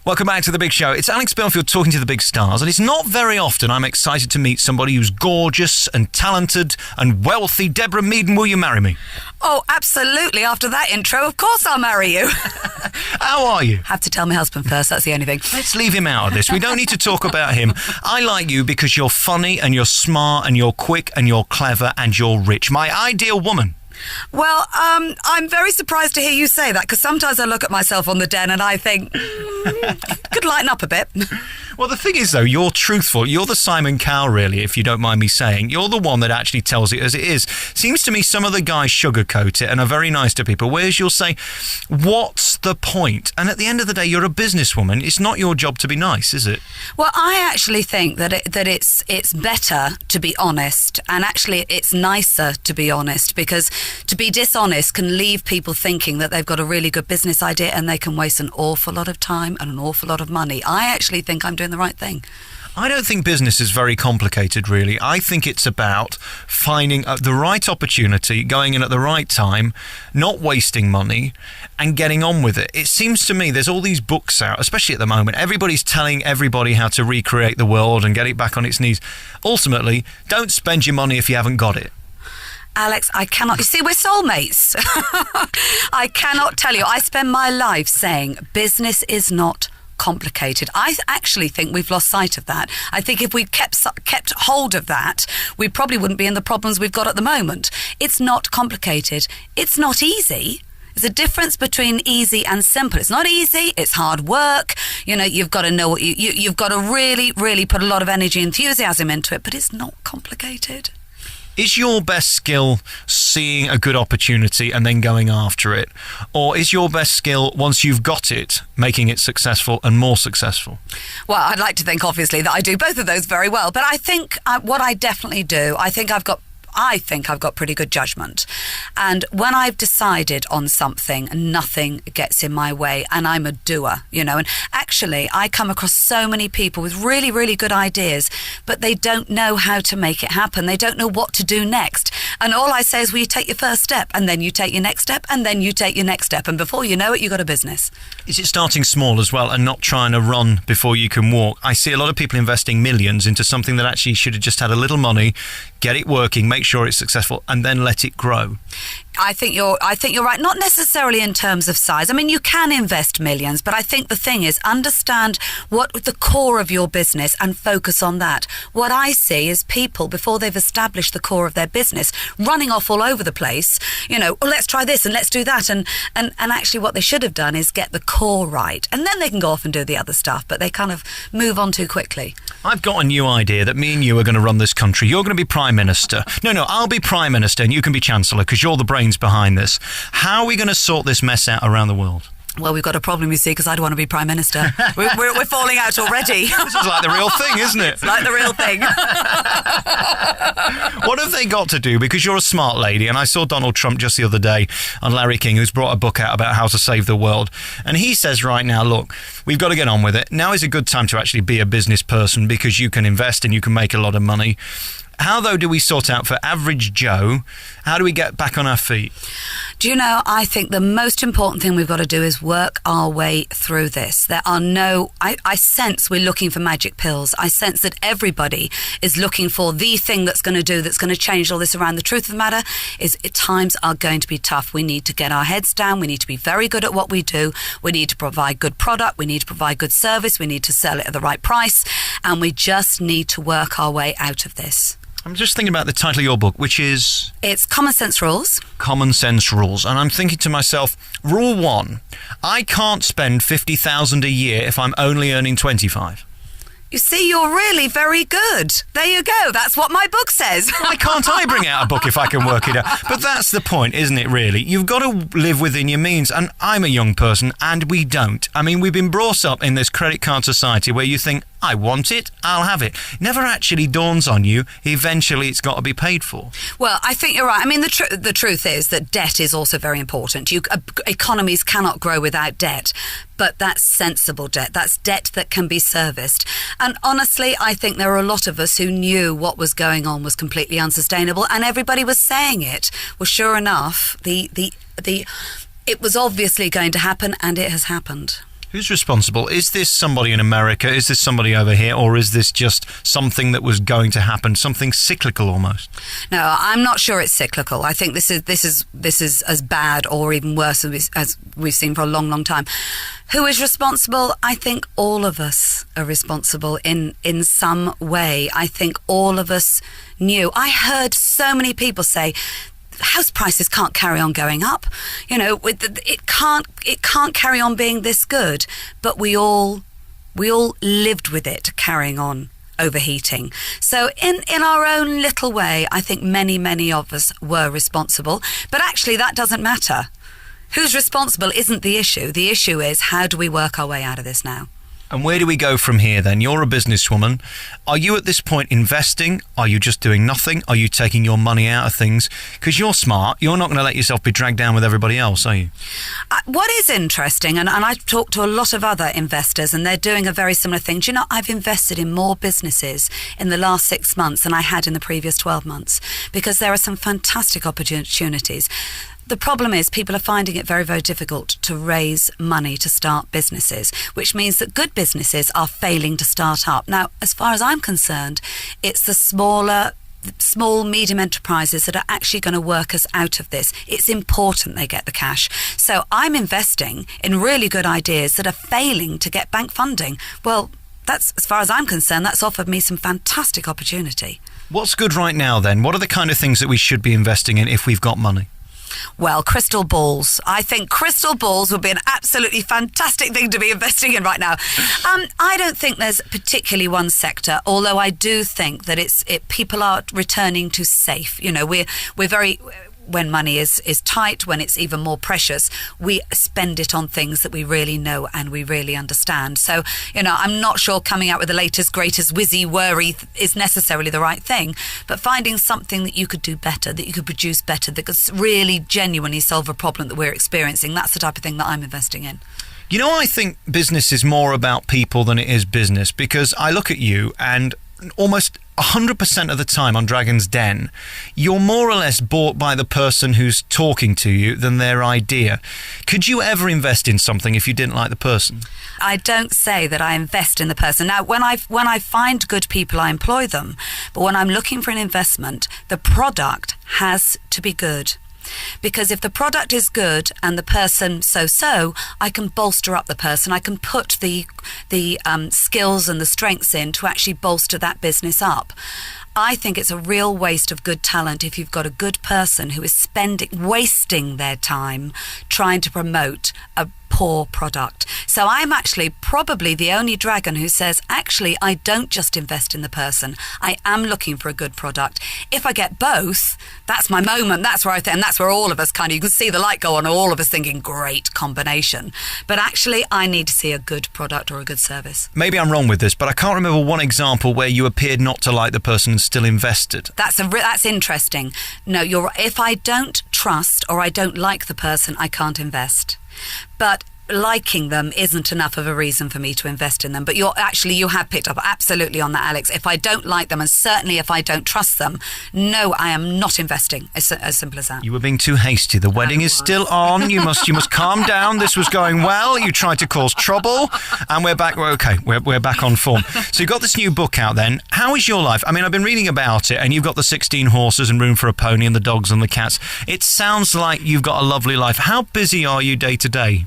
Welcome back to The Big Show. It's Alex Belfield talking to the big stars, and it's not very often I'm excited to meet somebody who's gorgeous and talented and wealthy. Deborah Meaden, will you marry me? Oh, absolutely. After that intro, of course I'll marry you. How are you? Have to tell my husband first, that's the only thing. Let's leave him out of this. We don't need to talk about him. I like you because you're funny and you're smart and you're quick and you're clever and you're rich. My ideal woman. Well, I'm very surprised to hear you say that, because sometimes I look at myself on the Den and I think, could lighten up a bit. Well, the thing is, though, you're truthful. You're the Simon Cowell, really, if you don't mind me saying. You're the one that actually tells it as it is. Seems to me some of the guys sugarcoat it and are very nice to people, whereas you'll say, what's the point? And at the end of the day, you're a businesswoman. It's not your job to be nice, is it? Well, I actually think that it's better to be honest, and actually it's nicer to be honest, because to be dishonest can leave people thinking that they've got a really good business idea and they can waste an awful lot of time and an awful lot of money. I actually think I'm doing the right thing. I don't think business is very complicated, really. I think it's about finding the right opportunity, going in at the right time, not wasting money, and getting on with it. It seems to me there's all these books out, especially at the moment. Everybody's telling everybody how to recreate the world and get it back on its knees. Ultimately, don't spend your money if you haven't got it. Alex, I cannot... You see, we're soulmates. I cannot tell you. I spend my life saying business is not complicated. I actually think we've lost sight of that. I think if we kept hold of that, we probably wouldn't be in the problems we've got at the moment. It's not complicated. It's not easy. There's a difference between easy and simple. It's not easy. It's hard work. You know, you've got to know what you've got to really, really put a lot of energy and enthusiasm into it, but it's not complicated. Is your best skill seeing a good opportunity and then going after it? Or is your best skill, once you've got it, making it successful and more successful? Well, I'd like to think, obviously, that I do both of those very well. But I think what I definitely do, I think I've got pretty good judgment. And when I've decided on something, nothing gets in my way, and I'm a doer, you know. And actually, I come across so many people with really, really good ideas, but they don't know how to make it happen. They don't know what to do next. And all I say is, well, you take your first step, and then you take your next step, and then you take your next step. And before you know it, you've got a business. Is it starting small as well and not trying to run before you can walk? I see a lot of people investing millions into something that actually should have just had a little money, get it working, make sure it's successful, and then let it grow. I think you're right. Not necessarily in terms of size. I mean, you can invest millions, but I think the thing is, understand what the core of your business and focus on that. What I see is people, before they've established the core of their business, running off all over the place. You know, oh, let's try this and let's do that, and actually what they should have done is get the core right, and then they can go off and do the other stuff. But they kind of move on too quickly. I've got a new idea that me and you are going to run this country. You're going to be Prime Minister. No, I'll be Prime Minister and you can be Chancellor because you're the brains behind this. How are we going to sort this mess out around the world? Well, we've got a problem, you see, because I don't want to be Prime Minister. We're falling out already. This is like the real thing, isn't it? It's like the real thing. What have they got to do? Because you're a smart lady, and I saw Donald Trump just the other day on Larry King, who's brought a book out about how to save the world. And he says right now, look, we've got to get on with it. Now is a good time to actually be a business person because you can invest and you can make a lot of money. How, though, do we sort out for average Joe? How do we get back on our feet? Do you know, I think the most important thing we've got to do is work our way through this. There are I sense we're looking for magic pills. I sense that everybody is looking for the thing that's going to change all this around. The truth of the matter is times are going to be tough. We need to get our heads down. We need to be very good at what we do. We need to provide good product. We need to provide good service. We need to sell it at the right price. And we just need to work our way out of this. I'm just thinking about the title of your book, which is... It's Common Sense Rules. Common Sense Rules. And I'm thinking to myself, rule 1, I can't spend $50,000 a year if I'm only earning 25. You see, you're really very good. There you go. That's what my book says. Why can't I bring out a book if I can work it out? But that's the point, isn't it, really? You've got to live within your means. And I'm a young person, and we don't. I mean, we've been brought up in this credit card society where you think, I want it, I'll have it. Never actually dawns on you, eventually it's got to be paid for. Well, I think you're right. I mean, the truth is that debt is also very important. Economies cannot grow without debt, but that's sensible debt. That's debt that can be serviced. And honestly, I think there are a lot of us who knew what was going on was completely unsustainable, and everybody was saying it. Well, sure enough, it was obviously going to happen, and it has happened. Who's responsible? Is this somebody in America? Is this somebody over here? Or is this just something that was going to happen, something cyclical almost? No, I'm not sure it's cyclical. I think this is as bad or even worse as we've seen for a long, long time. Who is responsible? I think all of us are responsible in some way. I think all of us knew. I heard so many people say, house prices can't carry on going up. You know, it can't carry on being this good. But we all lived with it carrying on overheating. So in our own little way, I think many of us were responsible. But actually, that doesn't matter. Who's responsible isn't the issue. The issue is, how do we work our way out of this now? And where do we go from here then? You're a businesswoman. Are you at this point investing? Are you just doing nothing? Are you taking your money out of things? Because you're smart. You're not going to let yourself be dragged down with everybody else, are you? What is interesting, and I've talked to a lot of other investors, and they're doing a very similar thing. Do you know, I've invested in more businesses in the last 6 months than I had in the previous 12 months, because there are some fantastic opportunities. The problem is people are finding it very, very difficult to raise money to start businesses, which means that good businesses are failing to start up. Now, as far as I'm concerned, it's the small, medium enterprises that are actually going to work us out of this. It's important they get the cash. So I'm investing in really good ideas that are failing to get bank funding. Well, that's, as far as I'm concerned, that's offered me some fantastic opportunity. What's good right now then? What are the kind of things that we should be investing in if we've got money? Well, crystal balls. I think crystal balls would be an absolutely fantastic thing to be investing in right now. I don't think there's particularly one sector, although I do think that people are returning to safe. You know, we're very... When money is tight, when it's even more precious, we spend it on things that we really know and we really understand. So, you know, I'm not sure coming out with the latest, greatest whizzy worry is necessarily the right thing, but finding something that you could do better, that you could produce better, that could really genuinely solve a problem that we're experiencing, that's the type of thing that I'm investing in. You know, I think business is more about people than it is business, because I look at you and almost 100% of the time on Dragon's Den, you're more or less bought by the person who's talking to you than their idea. Could you ever invest in something if you didn't like the person? I don't say that I invest in the person. Now, when I find good people, I employ them. But when I'm looking for an investment, the product has to be good. Because if the product is good and the person so-so, I can bolster up the person. I can put the skills and the strengths in to actually bolster that business up. I think it's a real waste of good talent if you've got a good person who is wasting their time trying to promote a poor product. So I'm actually probably the only dragon who says, actually, I don't just invest in the person. I am looking for a good product. If I get both, that's my moment. That's where and that's where all of us you can see the light go on, all of us thinking, great combination. But actually, I need to see a good product or a good service. Maybe I'm wrong with this, but I can't remember one example where you appeared not to like the person and still invested. That's interesting. No, if I don't trust or I don't like the person, I can't invest. But liking them isn't enough of a reason for me to invest in them. But you have picked up absolutely on that, Alex. If I don't like them, and certainly if I don't trust them, no, I am not investing. As simple as that. You were being too hasty. The wedding is still on. You must calm down. This was going well. You tried to cause trouble, and we're back. Okay, we're back on form. So you've got this new book out then. How is your life? I mean, I've been reading about it, and you've got the 16 horses and room for a pony and the dogs and the cats. It sounds like you've got a lovely life. How busy are you day to day?